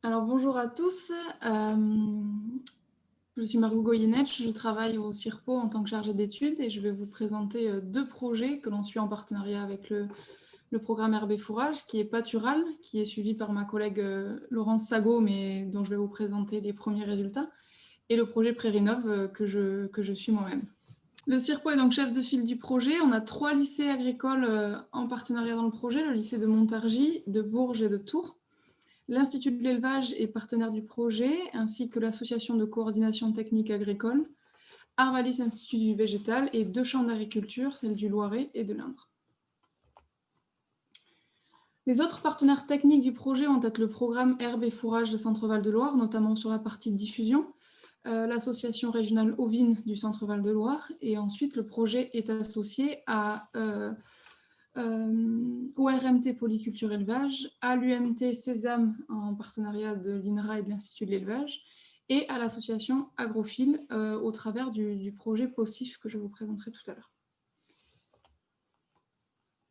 Alors bonjour à tous, je suis Margot Goyenetch, je travaille au CIRPO en tant que chargée d'études et je vais vous présenter deux projets que l'on suit en partenariat avec le programme Herbe et Fourrage qui est Pâtural, qui est suivi par ma collègue Laurence Sago, mais dont je vais vous présenter les premiers résultats, et le projet Prérinov que je suis moi-même. Le CIRPO est donc chef de file du projet. On a 3 lycées agricoles en partenariat dans le projet, le lycée de Montargis, de Bourges et de Tours. L'Institut de l'élevage est partenaire du projet, ainsi que l'Association de coordination technique agricole, Arvalis Institut du végétal et 2 chambres d'agriculture, celle du Loiret et de l'Indre. Les autres partenaires techniques du projet vont être le programme Herbe et Fourrage de Centre-Val de Loire, notamment sur la partie diffusion, l'association régionale ovine du Centre-Val de Loire, et ensuite le projet est associé à au RMT Polyculture Élevage, à l'UMT Sésame en partenariat de l'INRA et de l'Institut de l'élevage, et à l'association Agrophile au travers du projet POSIF que je vous présenterai tout à l'heure.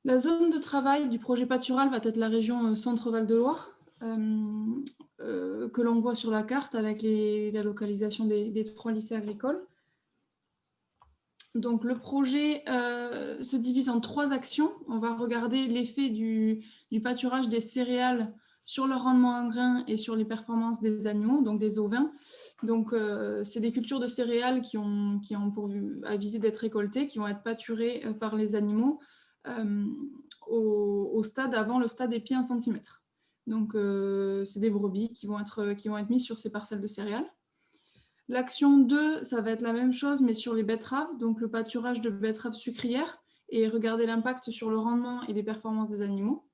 La zone de travail du projet Pâtural va être la région Centre-Val de Loire, que l'on voit sur la carte avec la localisation des 3 lycées agricoles. Donc le projet se divise en 3 actions. On va regarder l'effet du pâturage des céréales sur le rendement en grains et sur les performances des animaux, donc des ovins. Donc c'est des cultures de céréales qui ont pour à viser d'être récoltées, qui vont être pâturées par les animaux au stade avant le stade épi 1 cm. Donc c'est des brebis qui vont être mises sur ces parcelles de céréales. L'action 2, ça va être la même chose, mais sur les betteraves, donc le pâturage de betteraves sucrières, et regarder l'impact sur le rendement et les performances des animaux.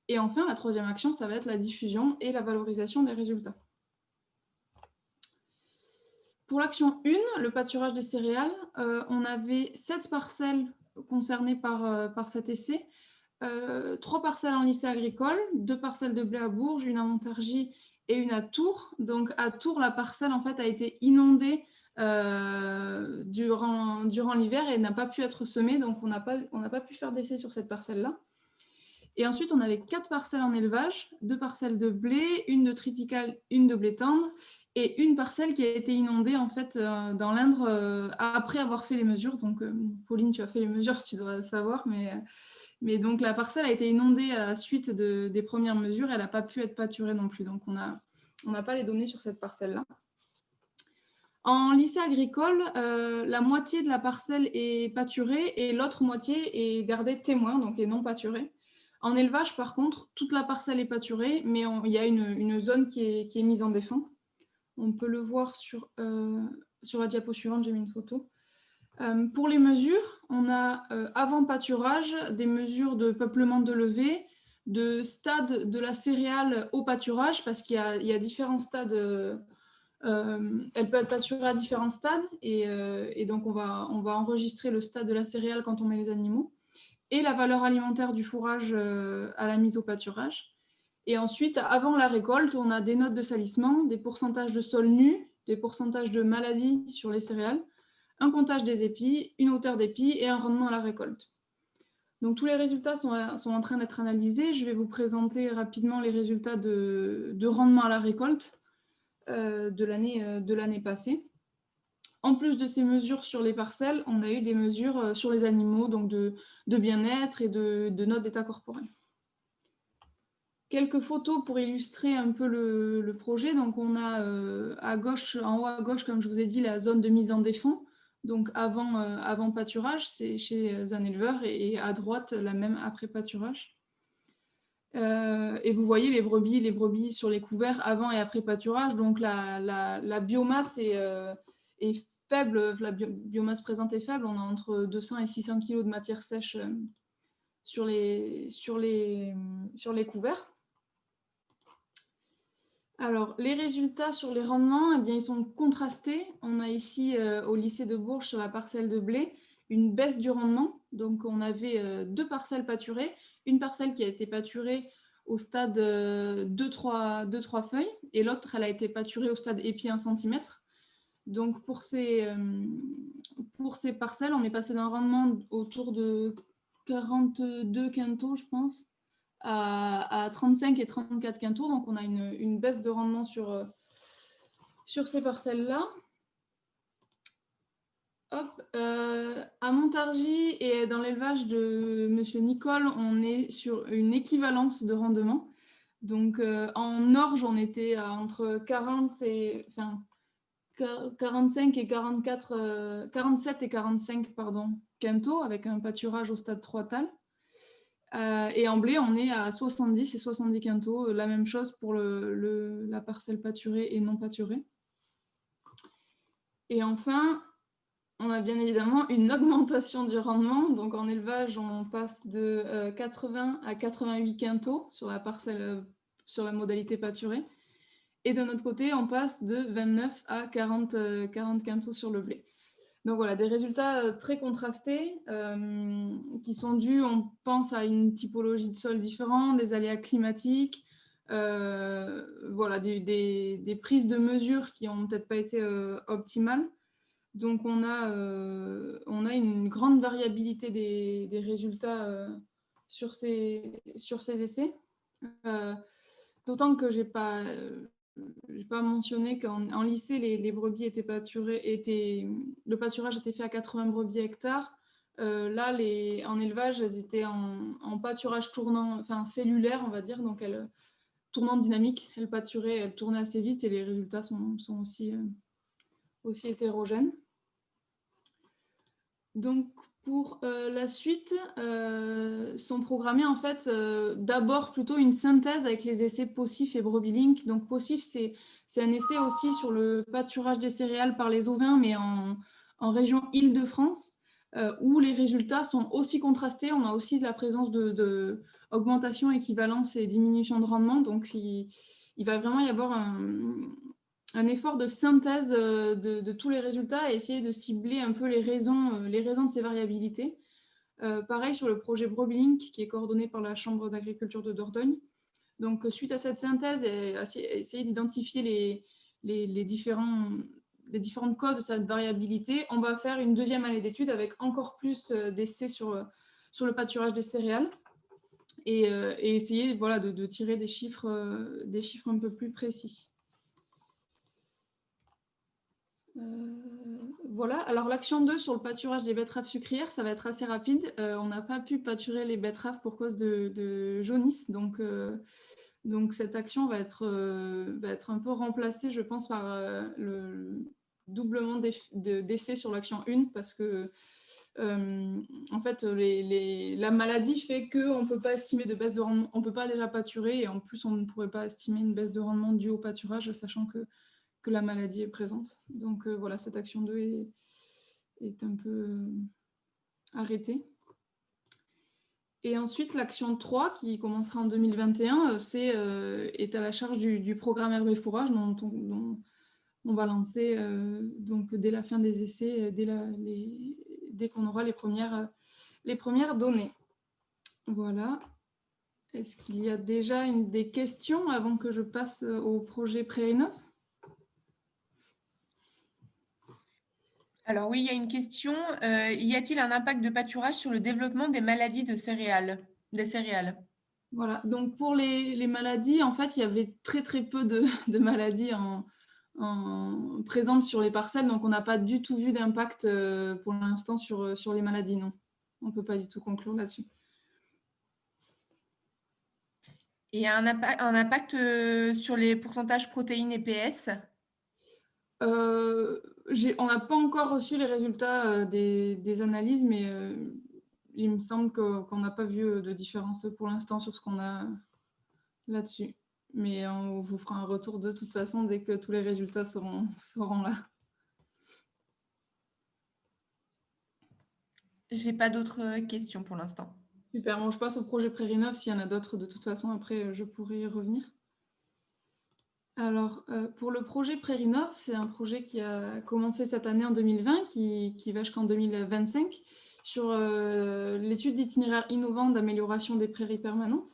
Et enfin, la troisième action, ça va être la diffusion et la valorisation des résultats. Pour l'action 1, le pâturage des céréales, on avait 7 parcelles concernées par cet essai, 3 parcelles en lycée agricole, 2 parcelles de blé à Bourges, une à Montargis et une à Tours. Donc à Tours, la parcelle en fait a été inondée durant l'hiver et n'a pas pu être semée, donc on n'a pas pu faire d'essai sur cette parcelle-là. Et ensuite, on avait 4 parcelles en élevage, 2 parcelles de blé, une de triticale, une de blé tendre, et une parcelle qui a été inondée en fait dans l'Indre après avoir fait les mesures. Donc Pauline, tu as fait les mesures, tu dois savoir, mais donc la parcelle a été inondée à la suite des premières mesures, elle n'a pas pu être pâturée non plus, donc on n'a pas les données sur cette parcelle-là. En lycée agricole, la moitié de la parcelle est pâturée et l'autre moitié est gardée témoin, donc est non pâturée. En élevage, par contre, toute la parcelle est pâturée, mais il y a une zone qui est mise en défend. On peut le voir sur la diapo suivante, j'ai mis une photo. Pour les mesures, on a avant pâturage des mesures de peuplement de levée, de stade de la céréale au pâturage, parce qu'il y a différents stades. Elle peut être pâturée à différents stades, et donc on va enregistrer le stade de la céréale quand on met les animaux, et la valeur alimentaire du fourrage à la mise au pâturage. Et ensuite, avant la récolte, on a des notes de salissement, des pourcentages de sol nu, des pourcentages de maladies sur les céréales, un comptage des épis, une hauteur d'épis et un rendement à la récolte. Donc tous les résultats sont en train d'être analysés. Je vais vous présenter rapidement les résultats de rendement à la récolte de l'année passée. En plus de ces mesures sur les parcelles, on a eu des mesures sur les animaux, donc de bien-être et de notes d'état corporel. Quelques photos pour illustrer un peu le projet. Donc on a à gauche, en haut à gauche, comme je vous ai dit, la zone de mise en défend. Donc avant pâturage, c'est chez un éleveur, et à droite, la même après pâturage. Et vous voyez les brebis sur les couverts avant et après pâturage. Donc la biomasse est faible, la biomasse présente est faible. On a entre 200 et 600 kg de matière sèche sur les couverts. Alors, les résultats sur les rendements, eh bien, ils sont contrastés. On a ici, au lycée de Bourges, sur la parcelle de blé, une baisse du rendement. Donc, on avait 2 parcelles pâturées. Une parcelle qui a été pâturée au stade 2-3 feuilles, et l'autre, elle a été pâturée au stade épi 1 cm. Donc, pour ces parcelles, on est passé d'un rendement autour de 42 quintaux, je pense, à 35 et 34 quintaux. Donc, on a une baisse de rendement sur ces parcelles-là. À Montargis et dans l'élevage de M. Nicole, on est sur une équivalence de rendement. Donc, en orge, on était entre 45 et 44, 47 et 45 quintaux, avec un pâturage au stade 3 tal. Et en blé, on est à 70 et 70 quintaux. La même chose pour la parcelle pâturée et non pâturée. Et enfin, on a bien évidemment une augmentation du rendement. Donc en élevage, on passe de 80 à 88 quintaux sur la parcelle, sur la modalité pâturée. Et de notre côté, on passe de 29 à 40 quintaux sur le blé. Donc voilà, des résultats très contrastés qui sont dus, on pense, à une typologie de sol différente, des aléas climatiques, voilà, des prises de mesures qui n'ont peut-être pas été optimales. Donc on a une grande variabilité des résultats sur ces essais. D'autant que je n'ai pas mentionné qu'en lycée, les brebis étaient pâturées, le pâturage était fait à 80 brebis hectares. Là, en élevage, elles étaient en pâturage tournant, enfin cellulaire, on va dire, donc tournant dynamique. Elles pâturaient, elles tournaient assez vite et les résultats sont aussi hétérogènes. Donc, pour la suite, sont programmés en fait d'abord plutôt une synthèse avec les essais POSIF et BrebiLink. Donc, POSIF, c'est un essai aussi sur le pâturage des céréales par les ovins, mais en région Île-de-France, où les résultats sont aussi contrastés. On a aussi de la présence de augmentation, équivalence et diminution de rendement. Donc, il va vraiment y avoir un effort de synthèse de tous les résultats et essayer de cibler un peu les raisons de ces variabilités. Pareil sur le projet BrebiLink qui est coordonné par la Chambre d'agriculture de Dordogne. Donc, suite à cette synthèse et essayer d'identifier les différentes causes de cette variabilité, on va faire une deuxième année d'études avec encore plus d'essais sur le pâturage des céréales et essayer voilà, de tirer des chiffres un peu plus précis. Voilà, alors l'action 2 sur le pâturage des betteraves sucrières, ça va être assez rapide. On n'a pas pu pâturer les betteraves pour cause de jaunisse, donc cette action va être un peu remplacée, je pense, par le doublement d'essais sur l'action 1, parce que en fait, la maladie fait qu'on ne peut pas estimer de baisse de rendement, on ne peut pas déjà pâturer, et en plus, on ne pourrait pas estimer une baisse de rendement due au pâturage, sachant que la maladie est présente. Donc voilà, cette action 2 est un peu arrêtée. Et ensuite, l'action 3, qui commencera en 2021, est à la charge du programme Herbe et Fourrage, dont on va lancer donc dès la fin des essais, dès qu'on aura les premières données. Voilà. Est-ce qu'il y a déjà des questions avant que je passe au projet Prairie-Neuve ? Alors oui, il y a une question. Y a-t-il un impact de pâturage sur le développement des maladies des céréales ? Voilà, donc pour les maladies, en fait, il y avait très très peu de maladies présentes sur les parcelles, donc on n'a pas du tout vu d'impact pour l'instant sur les maladies, non. On ne peut pas du tout conclure là-dessus. Et un impact sur les pourcentages protéines et PS ? On n'a pas encore reçu les résultats des analyses, mais il me semble qu'on n'a pas vu de différence pour l'instant sur ce qu'on a là-dessus. Mais on vous fera un retour de toute façon dès que tous les résultats seront là. J'ai pas d'autres questions pour l'instant. Super, bon, je passe au projet Prairie-Neuve. S'il y en a d'autres, de toute façon, après, je pourrai y revenir. Alors, pour le projet Prairie-Neuve, c'est un projet qui a commencé cette année en 2020, qui va jusqu'en 2025, sur l'étude d'itinéraires innovants d'amélioration des prairies permanentes.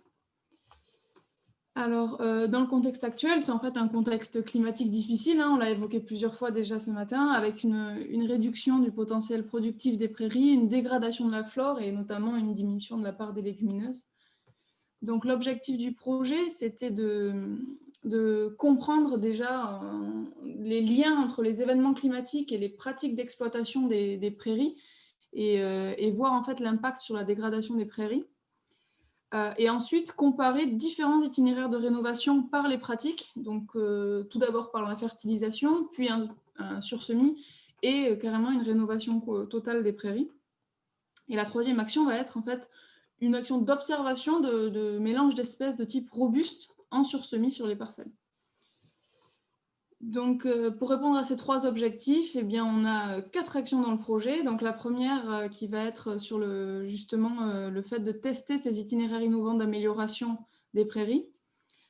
Alors, dans le contexte actuel, c'est en fait un contexte climatique difficile, hein, on l'a évoqué plusieurs fois déjà ce matin, avec une réduction du potentiel productif des prairies, une dégradation de la flore et notamment une diminution de la part des légumineuses. Donc, l'objectif du projet, c'était de comprendre déjà les liens entre les événements climatiques et les pratiques d'exploitation des prairies et voir en fait l'impact sur la dégradation des prairies. Et ensuite, comparer différents itinéraires de rénovation par les pratiques. Donc, tout d'abord par la fertilisation, puis un sursemis et carrément une rénovation totale des prairies. Et la troisième action va être en fait une action d'observation de mélange d'espèces de type robuste en sursemis sur les parcelles. Donc, pour répondre à ces 3 objectifs, eh bien, on a 4 actions dans le projet. Donc, la première qui va être sur justement le fait de tester ces itinéraires innovants d'amélioration des prairies.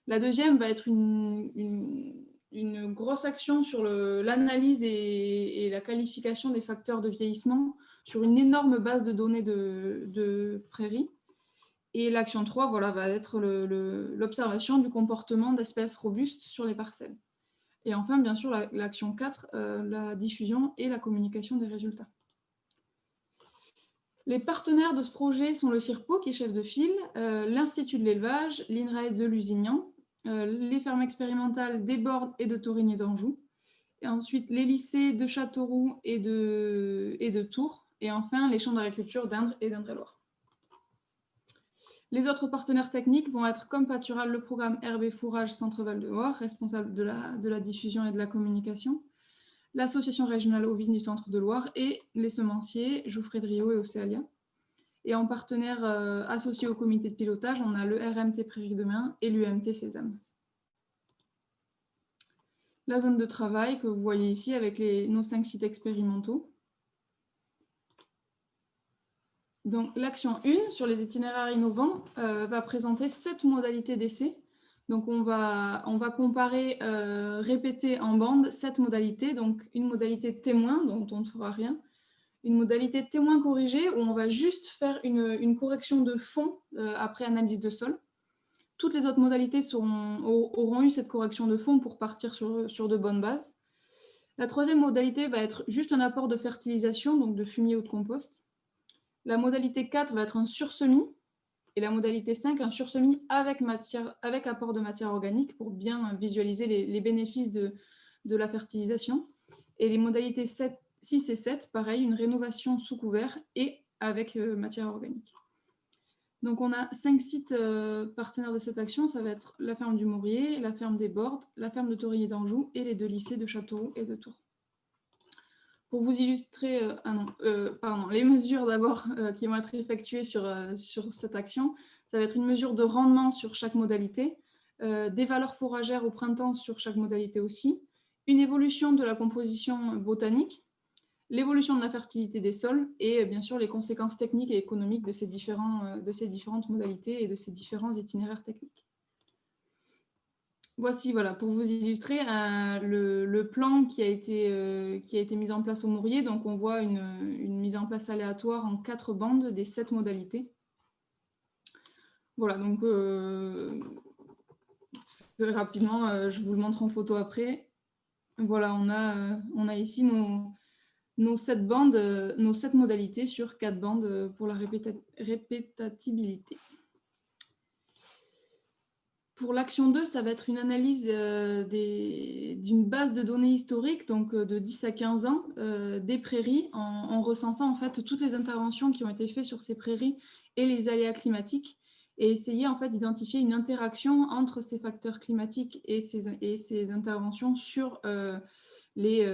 La deuxième va être une grosse action sur l'analyse et la qualification des facteurs de vieillissement sur une énorme base de données de prairies. Et l'action 3 voilà, va être l'observation du comportement d'espèces robustes sur les parcelles. Et enfin, bien sûr, l'action 4, la diffusion et la communication des résultats. Les partenaires de ce projet sont le CIRPO, qui est chef de file, l'Institut de l'élevage, l'INRAE de Lusignan, les fermes expérimentales des Bordes et de Torigny d'Anjou, et ensuite les lycées de Châteauroux et de Tours, et enfin les champs d'agriculture d'Indre et d'Indre-et-Loire. Les autres partenaires techniques vont être, comme Pâtural, le programme Herbe et Fourrage Centre-Val de Loire, responsable de la diffusion et de la communication, l'association régionale ovine du Centre de Loire et les semenciers Jouffret de Rio et Océalia. Et en partenaire associé au comité de pilotage, on a le RMT Prairie de Main et l'UMT Sésame. La zone de travail que vous voyez ici avec nos 5 sites expérimentaux. Donc, l'action 1 sur les itinéraires innovants va présenter 7 modalités d'essai. Donc, on va comparer, répéter en bande 7 modalités. Donc, une modalité témoin, dont on ne fera rien. Une modalité témoin corrigée, où on va juste faire une correction de fond après analyse de sol. Toutes les autres modalités auront eu cette correction de fond pour partir sur de bonnes bases. La troisième modalité va être juste un apport de fertilisation, donc de fumier ou de compost. La modalité 4 va être un sursemis, et la modalité 5, un sursemis avec apport de matière organique pour bien visualiser les bénéfices de la fertilisation. Et les modalités 6 et 7, pareil, une rénovation sous couvert et avec matière organique. Donc on a 5 sites partenaires de cette action, ça va être la ferme du Maurier, la ferme des Bordes, la ferme de Torigny d'Anjou et les 2 lycées de Châteauroux et de Tours. Pour vous illustrer les mesures d'abord qui vont être effectuées sur cette action, ça va être une mesure de rendement sur chaque modalité, des valeurs fourragères au printemps sur chaque modalité aussi, une évolution de la composition botanique, l'évolution de la fertilité des sols et bien sûr les conséquences techniques et économiques de ces différentes modalités et de ces différents itinéraires techniques. Voici, voilà, pour vous illustrer le plan qui a été mis en place au Maurier. Donc, on voit une mise en place aléatoire en 4 bandes des 7 modalités. Voilà, donc rapidement, je vous le montre en photo après. Voilà, on a ici nos 7 bandes, nos 7 modalités sur 4 bandes pour la répétabilité. Pour l'action 2, ça va être une analyse d'une base de données historique, donc de 10 à 15 ans, des prairies, en recensant en fait toutes les interventions qui ont été faites sur ces prairies et les aléas climatiques, et essayer en fait d'identifier une interaction entre ces facteurs climatiques et ces interventions sur les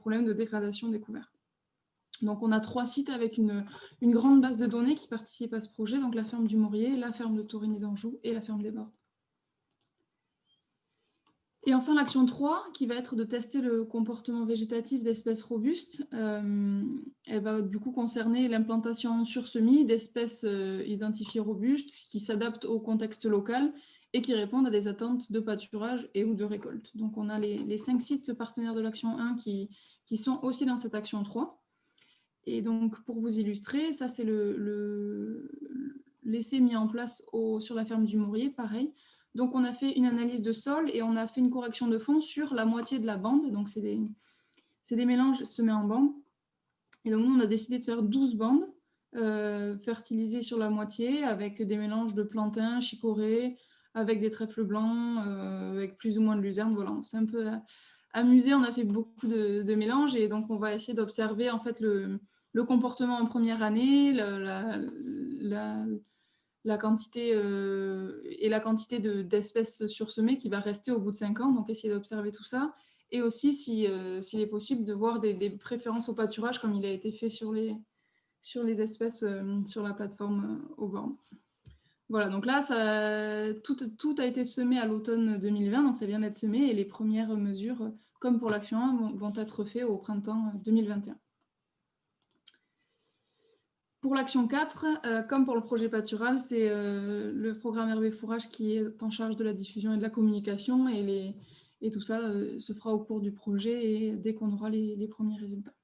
problèmes de dégradation découverts. Donc, on a 3 sites avec une grande base de données qui participent à ce projet, donc la ferme du Maurier, la ferme de Torigny d'Anjou et la ferme des Bordes. Et enfin, l'action 3, qui va être de tester le comportement végétatif d'espèces robustes, elle va du coup concerner l'implantation sur semis d'espèces identifiées robustes qui s'adaptent au contexte local et qui répondent à des attentes de pâturage et ou de récolte. Donc, on a les 5 sites partenaires de l'action 1 qui sont aussi dans cette action 3. Et donc, pour vous illustrer, ça, c'est l'essai mis en place sur la ferme du Maurier, pareil. Donc, on a fait une analyse de sol et on a fait une correction de fond sur la moitié de la bande. Donc, c'est des mélanges semés en bande. Et donc, nous, on a décidé de faire 12 bandes fertilisé sur la moitié avec des mélanges de plantain, chicorée, avec des trèfles blancs, avec plus ou moins de luzerne. Voilà, on s'est un peu amusé, on a fait beaucoup de mélanges et donc on va essayer d'observer en fait le comportement en première année, la quantité et la quantité d'espèces sursemées qui va rester au bout de 5 ans, donc essayer d'observer tout ça. Et aussi, s'il est possible, de voir des préférences au pâturage comme il a été fait sur les espèces sur la plateforme au bornes. Voilà, donc là, tout a été semé à l'automne 2020, donc ça vient d'être semé, et les premières mesures, comme pour l'action 1, vont être faites au printemps 2021. Pour l'action 4, comme pour le projet pâtural, c'est le programme Hervé Fourrage qui est en charge de la diffusion et de la communication, et tout ça se fera au cours du projet et dès qu'on aura les premiers résultats.